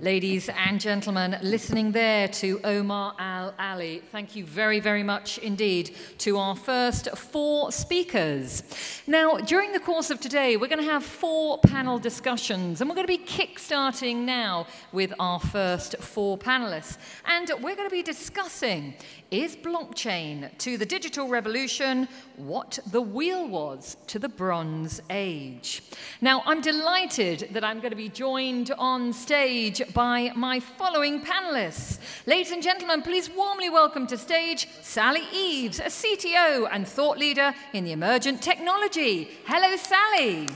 Ladies and gentlemen, listening there to Omar Al-Ali, thank you very, very much indeed to our first 4 speakers. Now, during the course of today, we're going to have 4 panel discussions, and we're going to be kick-starting now with our first 4 panelists. And we're going to be discussing, is blockchain to the digital revolution what the wheel was to the Bronze Age? Now, I'm delighted that I'm going to be joined on stage by my following panelists. Ladies and gentlemen, please warmly welcome to stage Sally Eves, a CTO and thought leader in the emergent technology. Hello, Sally.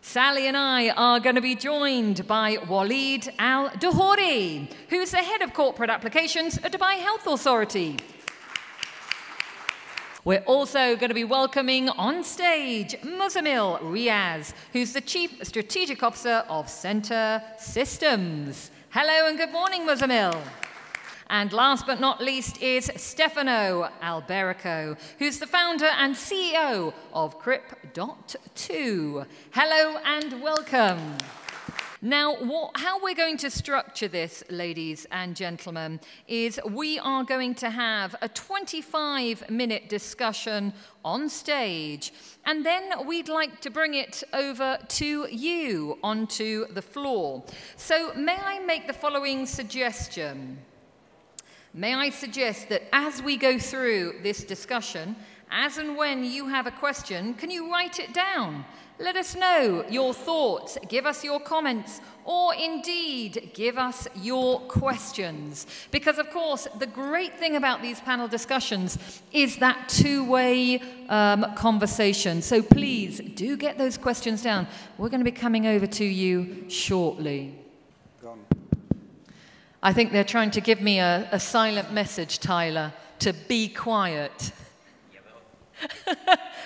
Sally and I are going to be joined by Waleed Al-Duhouri, who's the head of corporate applications at Dubai Health Authority. We're also going to be welcoming on stage Muzammil Riaz, who's the Chief Strategic Officer of Center Systems. Hello and good morning, Muzammil. And last but not least is Stefano Alberico, who's the founder and CEO of Crip.2. Hello and welcome. Now, how we're going to structure this, ladies and gentlemen, is we are going to have a 25-minute discussion on stage, and then we'd like to bring it over to you onto the floor. So may I make the following suggestion? May I suggest that as we go through this discussion, as and when you have a question, can you write it down? Let us know your thoughts, give us your comments, or indeed give us your questions. Because, of course, the great thing about these panel discussions is that two-way conversation. So please do get those questions down. We're going to be coming over to you shortly. I think they're trying to give me a silent message, Tyler, to be quiet.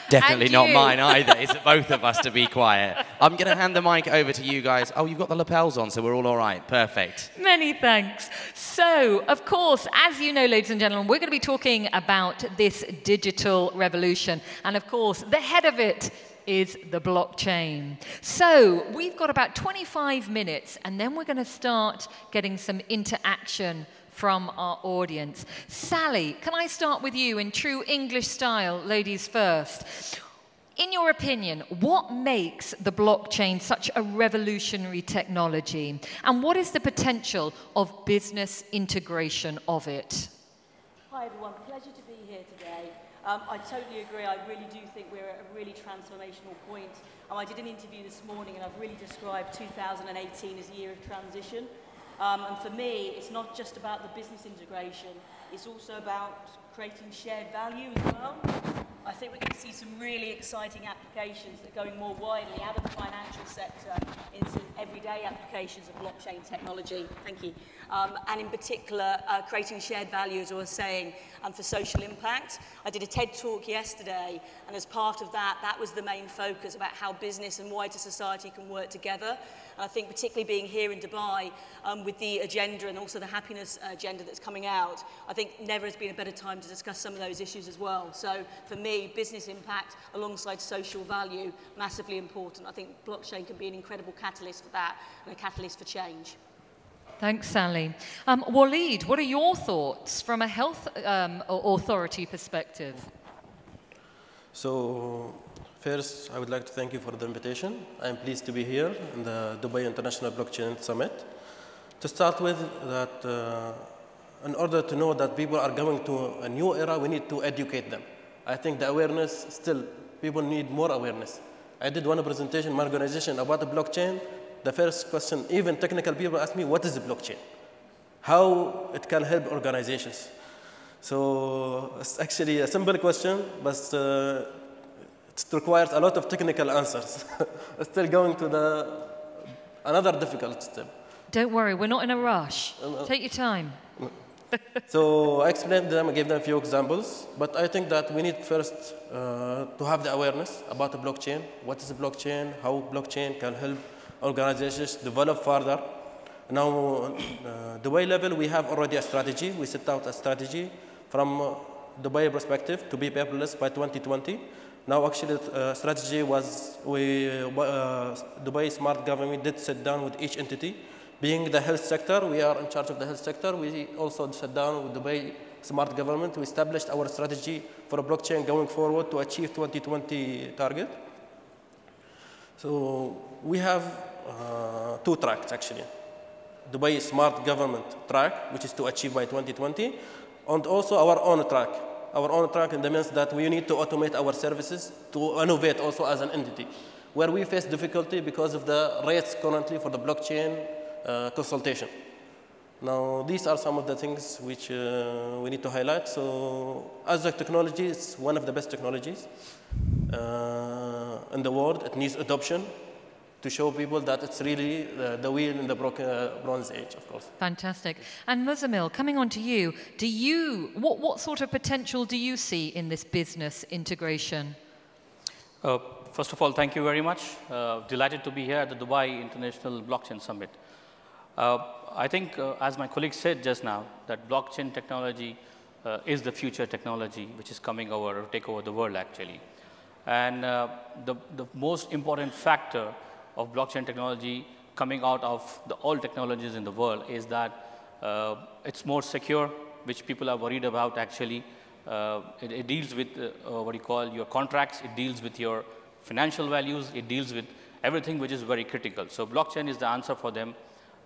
Definitely not mine either. It's both of us to be quiet. I'm going to hand the mic over to you guys. Oh, you've got the lapels on, so we're all right. Perfect. Many thanks. So, of course, as you know, ladies and gentlemen, we're going to be talking about this digital revolution. And, of course, the head of it is the blockchain. So we've got about 25 minutes, and then we're going to start getting some interaction from our audience. Sally, can I start with you in true English style, ladies first? In your opinion, what makes the blockchain such a revolutionary technology? And what is the potential of business integration of it? Hi everyone, pleasure to be here today. I totally agree. I really do think we're at a really transformational point. I did an interview this morning and I've really described 2018 as a year of transition. And for me, it's not just about the business integration, it's also about creating shared value as well. I think we're going to see some really exciting applications that are going more widely out of the financial sector into everyday applications of blockchain technology. Thank you. And in particular, creating shared value, as I was saying, for social impact. I did a TED talk yesterday, and as part of that, that was the main focus about how business and wider society can work together. And I think particularly being here in Dubai with the agenda and also the happiness agenda that's coming out, I think never has been a better time to discuss some of those issues as well. So for me, business impact alongside social value, massively important. I think blockchain can be an incredible catalyst for that and a catalyst for change. Thanks, Sally. Waleed, what are your thoughts from a health authority perspective? So, first, I would like to thank you for the invitation. I'm pleased to be here in the Dubai International Blockchain Summit. To start with, that in order to know that people are going to a new era, we need to educate them. I think the awareness, still, people need more awareness. I did one presentation in my organization about the blockchain. The first question, even technical people ask me, what is the blockchain? How it can help organizations? So it's actually a simple question, but it requires a lot of technical answers. Still going to another difficult step. Don't worry, we're not in a rush. Take your time. So I explained to them, I gave them a few examples, but I think that we need first to have the awareness about the blockchain. What is the blockchain? How blockchain can help organizations develop further. Now, Dubai level, we have already a strategy. We set out a strategy from Dubai perspective to be paperless by 2020. Now, actually, the strategy was Dubai Smart Government did sit down with each entity. Being the health sector, we are in charge of the health sector. We also sat down with Dubai Smart Government. We established our strategy for a blockchain going forward to achieve 2020 target. So we have 2 tracks, actually. Dubai Smart Government track, which is to achieve by 2020, and also our own track. Our own track in the sense that we need to automate our services to innovate also as an entity, where we face difficulty because of the rates currently for the blockchain consultation. Now, these are some of the things which we need to highlight. So, as a technology, it's one of the best technologies in the world. It needs adoption to show people that it's really the wheel in the Bronze Age, of course. Fantastic. And Muzammil, coming on to you, what sort of potential do you see in this business integration? First of all, thank you very much. Delighted to be here at the Dubai International Blockchain Summit. I think, as my colleague said just now, that blockchain technology is the future technology which is coming over, take over the world actually. And the most important factor of blockchain technology coming out of all technologies in the world is that it's more secure, which people are worried about actually. It deals with what you call your contracts, it deals with your financial values, it deals with everything which is very critical. So blockchain is the answer for them,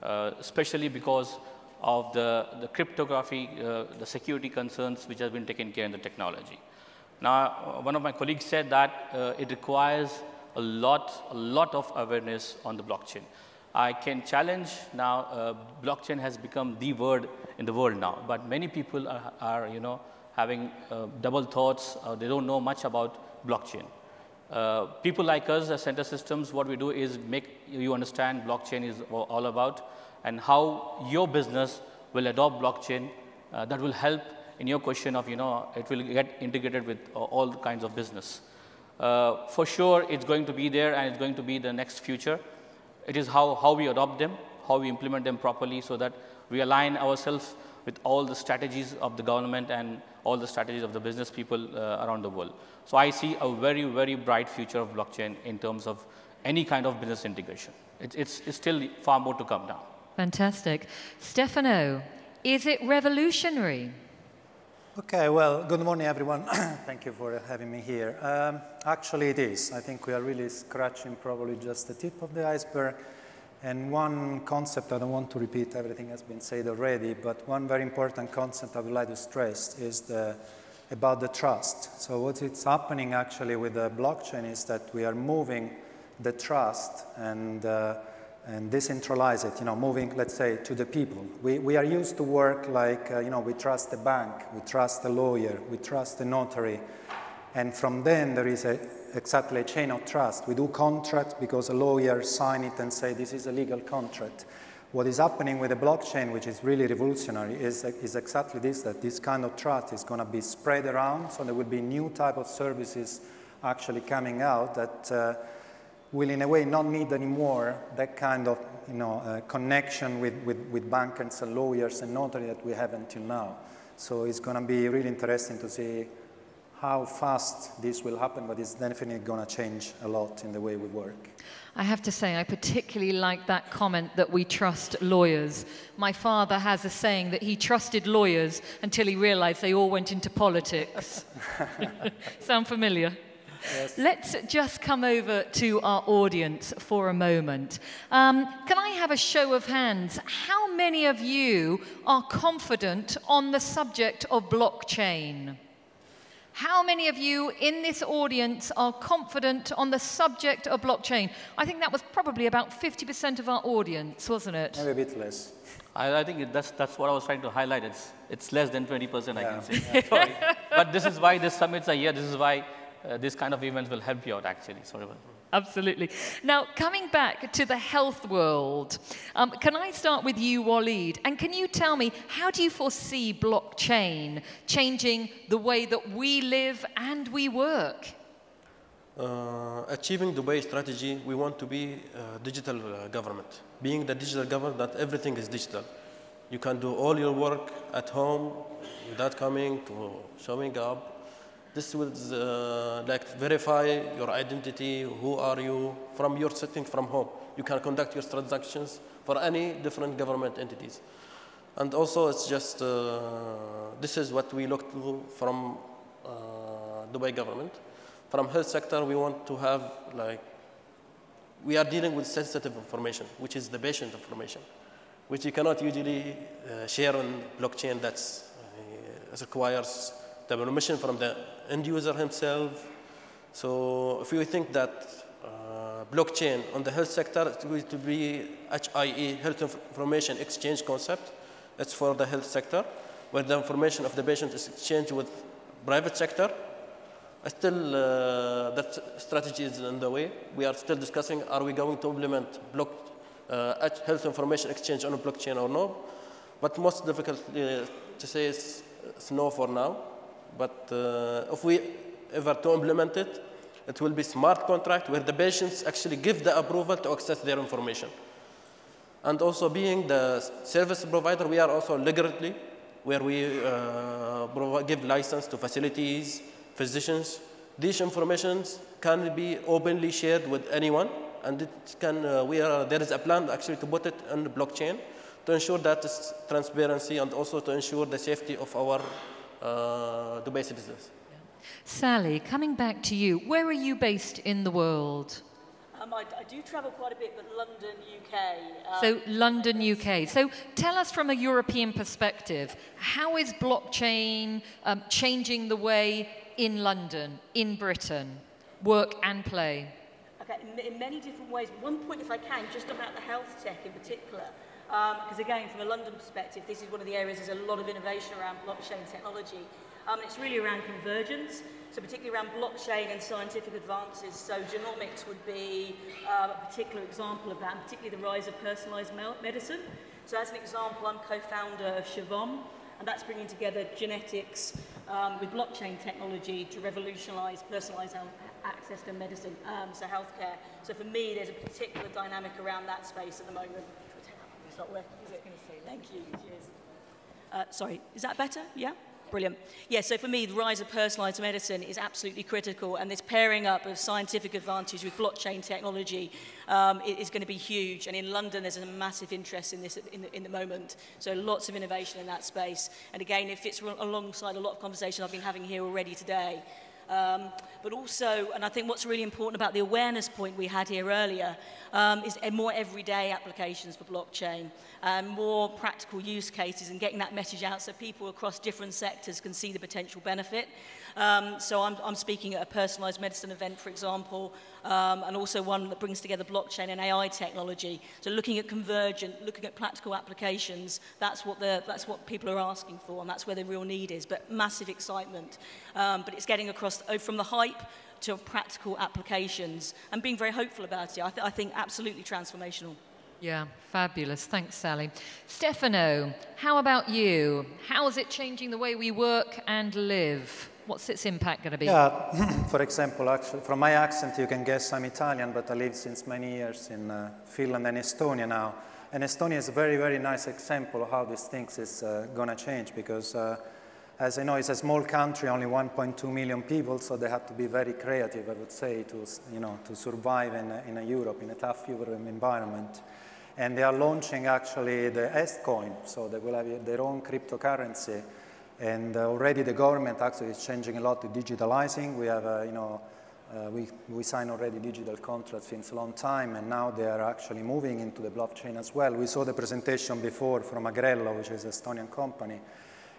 especially because of the cryptography, the security concerns which have been taken care in the technology. Now, one of my colleagues said that it requires a lot of awareness on the blockchain. I can challenge now, blockchain has become the word in the world now, but many people are having double thoughts, they don't know much about blockchain. People like us as Center Systems, what we do is make you understand blockchain is all about and how your business will adopt blockchain that will help in your question of, it will get integrated with all kinds of business. For sure, it's going to be there and it's going to be the next future. It is how we adopt them, how we implement them properly so that we align ourselves with all the strategies of the government and all the strategies of the business people around the world. So I see a very, very bright future of blockchain in terms of any kind of business integration. It's still far more to come now. Fantastic. Stefano, is it revolutionary? Okay, well, good morning, everyone. Thank you for having me here. Actually, it is. I think we are really scratching probably just the tip of the iceberg. And one concept, I don't want to repeat everything has been said already, but one very important concept I would like to stress is about the trust. So what is happening actually with the blockchain is that we are moving the trust and decentralize it, moving, let's say, to the people. We are used to work like, we trust the bank, we trust the lawyer, we trust the notary. And from then there is exactly a chain of trust. We do contracts because a lawyer sign it and say this is a legal contract. What is happening with the blockchain, which is really revolutionary, is exactly this, that this kind of trust is going to be spread around. So there will be new type of services actually coming out that will in a way not need anymore that kind of connection with bankers and lawyers and notary that we have until now. So it's going to be really interesting to see how fast this will happen, but it's definitely going to change a lot in the way we work. I have to say, I particularly like that comment that we trust lawyers. My father has a saying that he trusted lawyers until he realized they all went into politics. Sound familiar? Yes. Let's just come over to our audience for a moment. Can I have a show of hands? How many of you are confident on the subject of blockchain? How many of you in this audience are confident on the subject of blockchain? I think that was probably about 50% of our audience, wasn't it? Maybe a bit less. I think that's what I was trying to highlight. It's less than 20%, I can say. Sorry. But this is why these summits are here. This is why this kind of events will help you out, actually. Sorry about that. Absolutely. Now, coming back to the health world, can I start with you, Waleed? And can you tell me, how do you foresee blockchain changing the way that we live and we work? Achieving Dubai strategy, we want to be a digital government. Being the digital government, that everything is digital. You can do all your work at home without coming to showing up. This will like verify your identity, who are you, from your setting from home. You can conduct your transactions for any different government entities. And also it's just, this is what we look to from Dubai government. From health sector, we want to have like, we are dealing with sensitive information, which is the patient information, which you cannot usually share on blockchain that's requires the permission from the end user himself. So if you think that blockchain on the health sector is going to be HIE, Health Information Exchange concept, it's for the health sector, where the information of the patient is exchanged with private sector. Still, that strategy is in the way. We are still discussing, are we going to implement health information exchange on a blockchain or no? But most difficult to say is no for now. But if we ever to implement it, it will be smart contract where the patients actually give the approval to access their information. And also being the service provider, we are also legally where we give license to facilities, physicians. These informations can be openly shared with anyone, and it can, there is a plan actually to put it on the blockchain to ensure that it's transparency and also to ensure the safety of our Dubai citizens. Sally, coming back to you, where are you based in the world? I do travel quite a bit, but London, UK. So London, UK. So tell us from a European perspective, how is blockchain changing the way in London, in Britain, work and play? Okay, in many different ways. One point, if I can, just about the health tech in particular. Because again, from a London perspective, this is one of the areas there's a lot of innovation around blockchain technology. It's really around convergence, so particularly around blockchain and scientific advances. So genomics would be a particular example of that, and particularly the rise of personalised medicine. So as an example, I'm co-founder of Siobhan, and that's bringing together genetics with blockchain technology to revolutionise personalised access to medicine, so healthcare. So for me, there's a particular dynamic around that space at the moment. It's not working, is it? Thank you. Cheers. Sorry, is that better? Yeah? Brilliant. Yeah, so for me, the rise of personalised medicine is absolutely critical, and this pairing up of scientific advantage with blockchain technology is going to be huge. And in London, there's a massive interest in this in the moment. So lots of innovation in that space. And again, it fits alongside a lot of conversations I've been having here already today. But also, and I think what's really important about the awareness point we had here earlier, is more everyday applications for blockchain, more practical use cases and getting that message out so people across different sectors can see the potential benefit. So I'm speaking at a personalised medicine event, for example, and also one that brings together blockchain and AI technology. So looking at convergent, looking at practical applications, that's what people are asking for, and that's where the real need is. But massive excitement. But it's getting across from the hype to practical applications and being very hopeful about it. I think absolutely transformational. Yeah, fabulous. Thanks, Sally. Stefano, how about you? How is it changing the way we work and live? What's its impact going to be? Yeah, for example, actually, from my accent, you can guess I'm Italian, but I live since many years in Finland and Estonia now. And Estonia is a very, very nice example of how these things is going to change, because as I know, it's a small country, only 1.2 million people, so they have to be very creative, I would say, to survive in Europe, in a tough European environment. And they are launching actually the S-coin, so they will have their own cryptocurrency. And already the government actually is changing a lot to digitalizing. We have, we sign already digital contracts since a long time, and now they are actually moving into the blockchain as well. We saw the presentation before from Agrello, which is an Estonian company.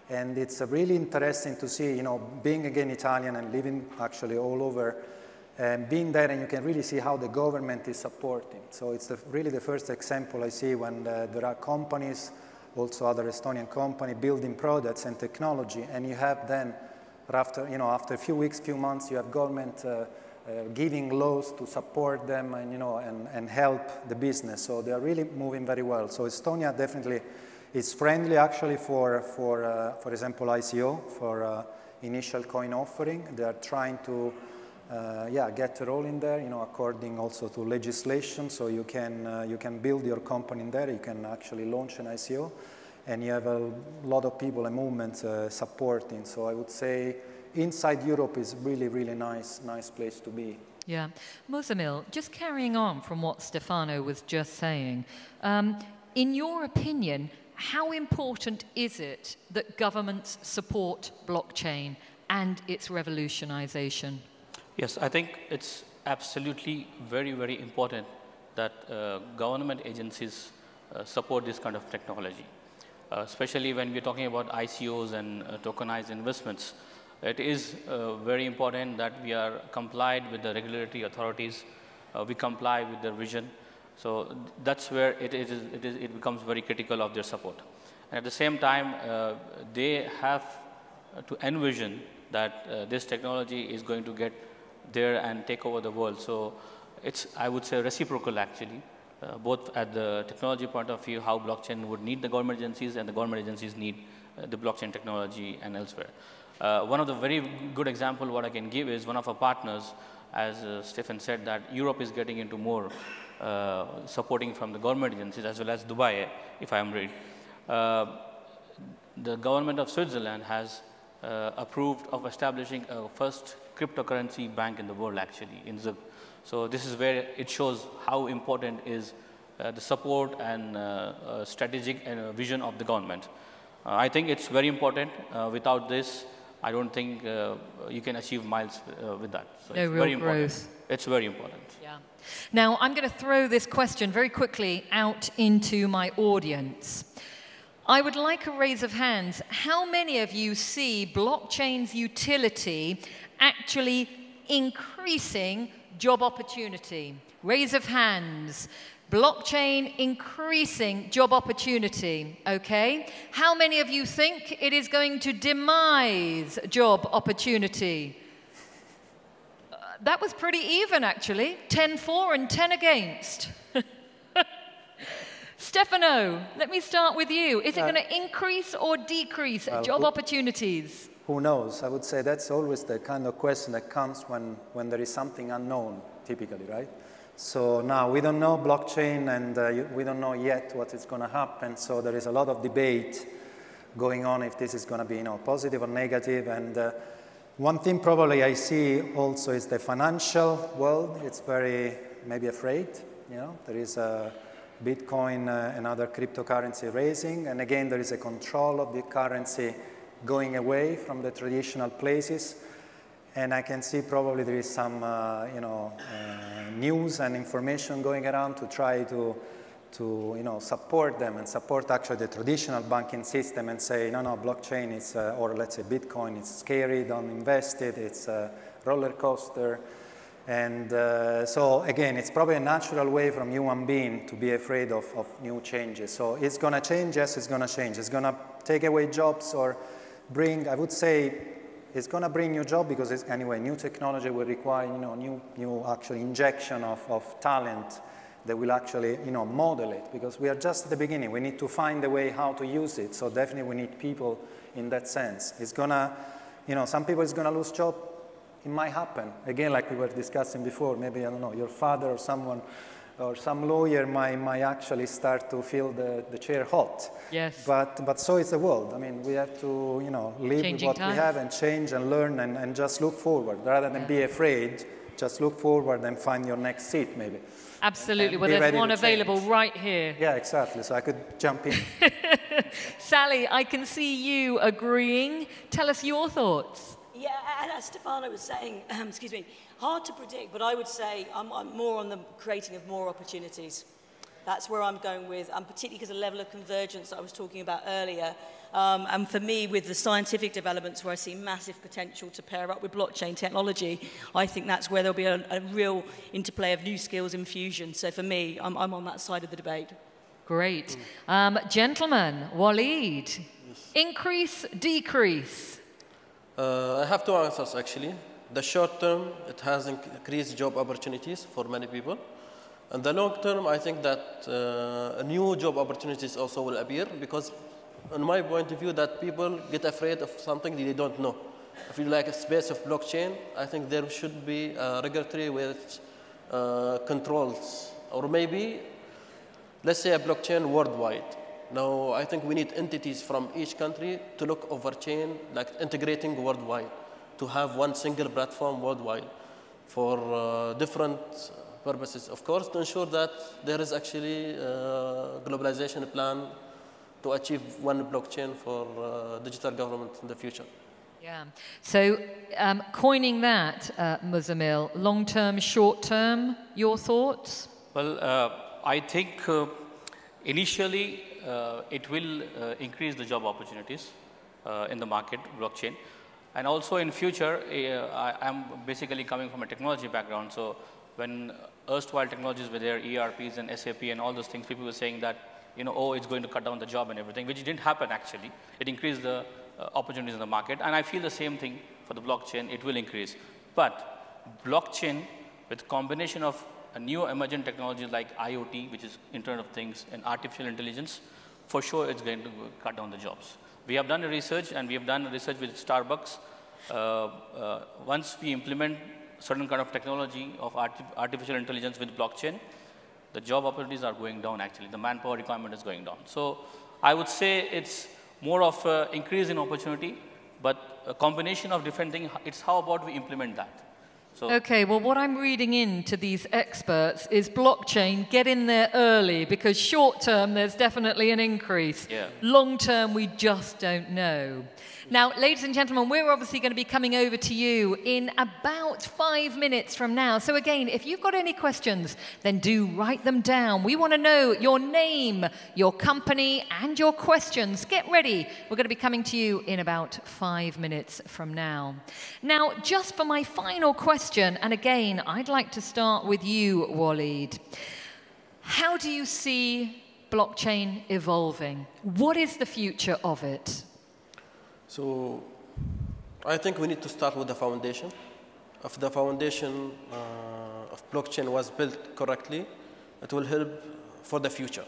And it's really interesting to see, being again Italian and living actually all over, being there, and you can really see how the government is supporting. So it's really the first example I see when there are companies, also other Estonian companies, building products and technology, and you have then, after a few weeks, few months, you have government giving laws to support them and help the business. So they are really moving very well. So Estonia definitely is friendly actually for example, ICO, for initial coin offering. They are trying to get a role in there, according also to legislation. So you can build your company in there. You can actually launch an ICO, and you have a lot of people and movements supporting. So I would say inside Europe is really, really nice place to be. Yeah. Muzammil, just carrying on from what Stefano was just saying, in your opinion, how important is it that governments support blockchain and its revolutionization? Yes, I think it's absolutely very, very important that government agencies support this kind of technology, especially when we're talking about ICOs and tokenized investments. It is very important that we are complied with the regulatory authorities, we comply with their vision. So that's where it becomes very critical of their support. And at the same time, they have to envision that this technology is going to get there and take over the world. So it's, I would say, reciprocal actually, both at the technology point of view, how blockchain would need the government agencies, and the government agencies need the blockchain technology and elsewhere. One of the very good example what I can give is one of our partners, as Stephen said, that Europe is getting into more supporting from the government agencies as well as Dubai, if I am right. The government of Switzerland has approved of establishing a first cryptocurrency bank in the world actually, in Zug. So this is where it shows how important is the support and strategic vision of the government. I think it's very important. Without this, I don't think you can achieve miles with that. So no it's real very important. growth. It's very important. Yeah. Now, I'm going to throw this question very quickly out into my audience. I would like a raise of hands. How many of you see blockchain's utility actually increasing job opportunity? Raise of hands. Blockchain increasing job opportunity, okay? How many of you think it is going to demise job opportunity? That was pretty even, actually. 10-4 and 10 against. Stefano, let me start with you. Is it going to increase or decrease job opportunities? Who knows? I would say that's always the kind of question that comes when there is something unknown, typically, right? So now we don't know blockchain, and we don't know yet what is going to happen. So there is a lot of debate going on if this is going to be, positive or negative. And one thing probably I see also is the financial world. It's very maybe afraid. There is a Bitcoin and other cryptocurrency raising, and again there is a control of the currency going away from the traditional places. And I can see probably there is some, news and information going around to try to support them and support actually the traditional banking system and say, no, blockchain is, or let's say Bitcoin, it's scary, don't invest it, it's a roller coaster. And so again, it's probably a natural way from human being to be afraid of new changes. So it's going to change, yes, it's going to change. It's going to take away jobs or bring, I would say, it's going to bring new jobs because it's, anyway, new technology will require, new actually injection of talent that will actually, model it, because we are just at the beginning. We need to find a way how to use it. So definitely we need people in that sense. It's going to, some people is going to lose job. It might happen. Again, like we were discussing before, maybe, I don't know, your father or someone or some lawyer might actually start to feel the chair hot. Yes. But so is the world. I mean, we have to, live Changing with what we have and change and learn and just look forward. Rather than be afraid, just look forward and find your next seat, maybe. Absolutely. Well, there's one available right here. Yeah, exactly. So I could jump in. Sally, I can see you agreeing. Tell us your thoughts. Yeah, and as Stefano was saying, excuse me, hard to predict, but I would say I'm more on the creating of more opportunities. That's where I'm going with, particularly because of the level of convergence that I was talking about earlier. And for me, with the scientific developments where I see massive potential to pair up with blockchain technology, I think that's where there'll be a real interplay of new skills in fusion. So for me, I'm on that side of the debate. Great. Gentlemen, Waleed, increase, decrease? I have two answers, actually. The short term, it has increased job opportunities for many people. And the long term, I think that new job opportunities also will appear, because in my point of view, that people get afraid of something they don't know. If you like a space of blockchain, I think there should be a regulatory which controls, or maybe, let's say a blockchain worldwide. Now, I think we need entities from each country to look over chain, like integrating worldwide. to have one single platform worldwide for different purposes. Of course, to ensure that there is actually a globalization plan to achieve one blockchain for digital government in the future. Yeah. So coining that, Muzammil, long-term, short-term, your thoughts? Well, I think initially it will increase the job opportunities in the market, blockchain. And also in future, I'm basically coming from a technology background. So when erstwhile technologies were there, ERPs and SAP and all those things, people were saying that, oh, it's going to cut down the job and everything, which didn't happen actually. It increased the opportunities in the market. And I feel the same thing for the blockchain, it will increase. But blockchain with combination of a new emergent technologies like IoT, which is Internet of Things, and artificial intelligence, for sure it's going to cut down the jobs. We have done a research, and we have done research with Starbucks. Once we implement certain kind of technology of artificial intelligence with blockchain, the job opportunities are going down actually. The manpower requirement is going down. So I would say it's more of an increase in opportunity, but a combination of different things. It's how about we implement that. So okay, well, what I'm reading into these experts is blockchain, get in there early, because short term, there's definitely an increase. Yeah. Long term, we just don't know. Now, ladies and gentlemen, we're obviously going to be coming over to you in about 5 minutes from now. So again, if you've got any questions, then do write them down. We want to know your name, your company, and your questions. Get ready. We're going to be coming to you in about 5 minutes from now. Now, just for my final question, and again, I'd like to start with you, Waleed. How do you see blockchain evolving? What is the future of it? So I think we need to start with the foundation. If the foundation of blockchain was built correctly, it will help for the future.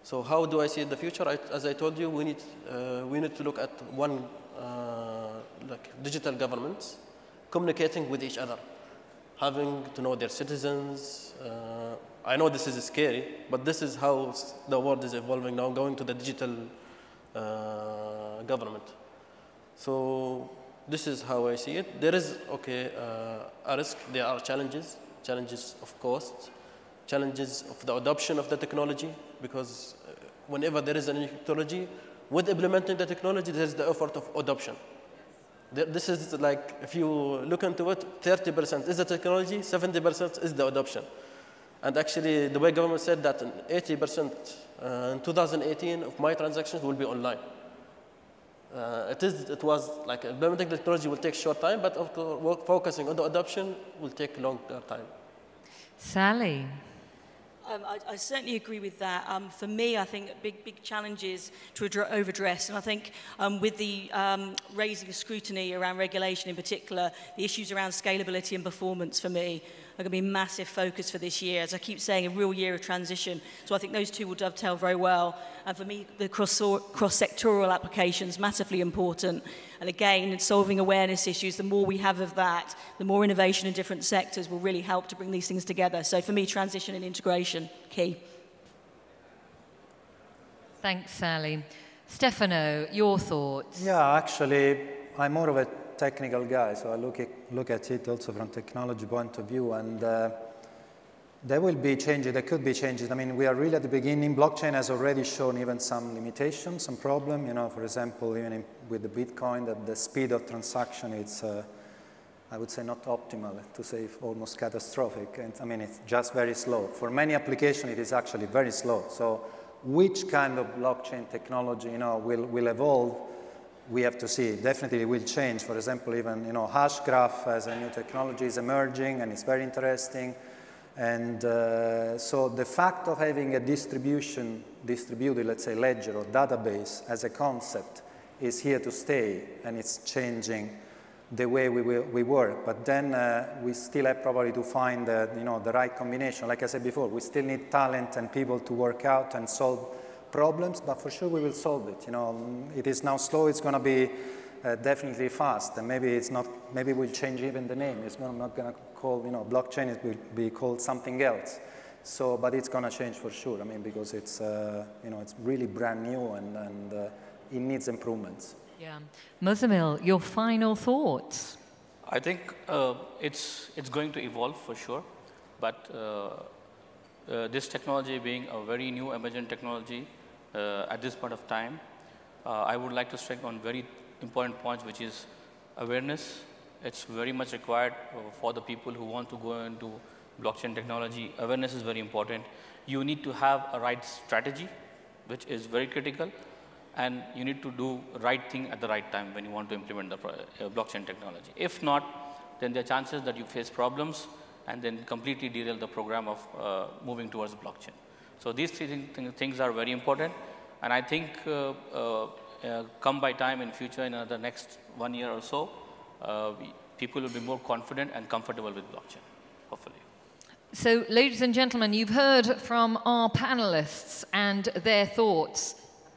So how do I see the future? As I told you, we need to look at one like digital governments communicating with each other, having to know their citizens. I know this is scary, but this is how the world is evolving now, going to the digital government. So this is how I see it. There is, a risk. There are challenges of cost, challenges of the adoption of the technology, because whenever there is a new technology, with implementing the technology, there is the effort of adoption. This is like, if you look into it, 30% is the technology, 70% is the adoption. And actually, the way government said that 80% in 2018 of my transactions will be online. It was like implementing the technology will take short time, but focusing on the adoption will take longer time. Sally. I certainly agree with that. For me, I think big challenges to overaddress, and I think with the raising scrutiny around regulation in particular, the issues around scalability and performance for me are going to be a massive focus for this year. As I keep saying, a real year of transition. So I think those two will dovetail very well. And for me, the cross-sectoral applications, massively important. And again, solving awareness issues, the more we have of that, the more innovation in different sectors will really help to bring these things together. So for me, transition and integration, key. Thanks, Sally. Stefano, your thoughts? Yeah, actually, I'm more of a technical guy, so I look at it also from technology point of view, and there will be changes, there could be changes. I mean, we are really at the beginning. Blockchain has already shown even some limitations, some problem. For example, even with the Bitcoin, that the speed of transaction, it's, I would say, not optimal, to say almost catastrophic. And I mean, it's just very slow. For many applications, it is actually very slow. So which kind of blockchain technology, will evolve? We have to see. Definitely it will change. For example, even, hash graph as a new technology is emerging, and it's very interesting. And so the fact of having a distributed, let's say, ledger or database as a concept is here to stay, and it's changing the way we work. But then we still have probably to find the right combination. Like I said before, we still need talent and people to work out and solve problems, but for sure we will solve it. It is now slow, it's going to be definitely fast, and maybe it's not, maybe we'll change even the name. I'm not going to call, blockchain, it will be called something else. So, but it's going to change for sure, I mean, because it's, it's really brand new, and it needs improvements. Yeah. Muzamil, your final thoughts? I think it's going to evolve for sure, but this technology being a very new emergent technology at this point of time, I would like to strike on very important points, which is awareness. It's very much required for the people who want to go into blockchain technology. Awareness is very important. You need to have a right strategy, which is very critical, and you need to do the right thing at the right time when you want to implement the blockchain technology. If not, then there are chances that you face problems and then completely derail the program of moving towards blockchain. So these three things are very important, and I think come by time in future, in the next 1 year or so, people will be more confident and comfortable with blockchain, hopefully. So, ladies and gentlemen, you've heard from our panelists and their thoughts.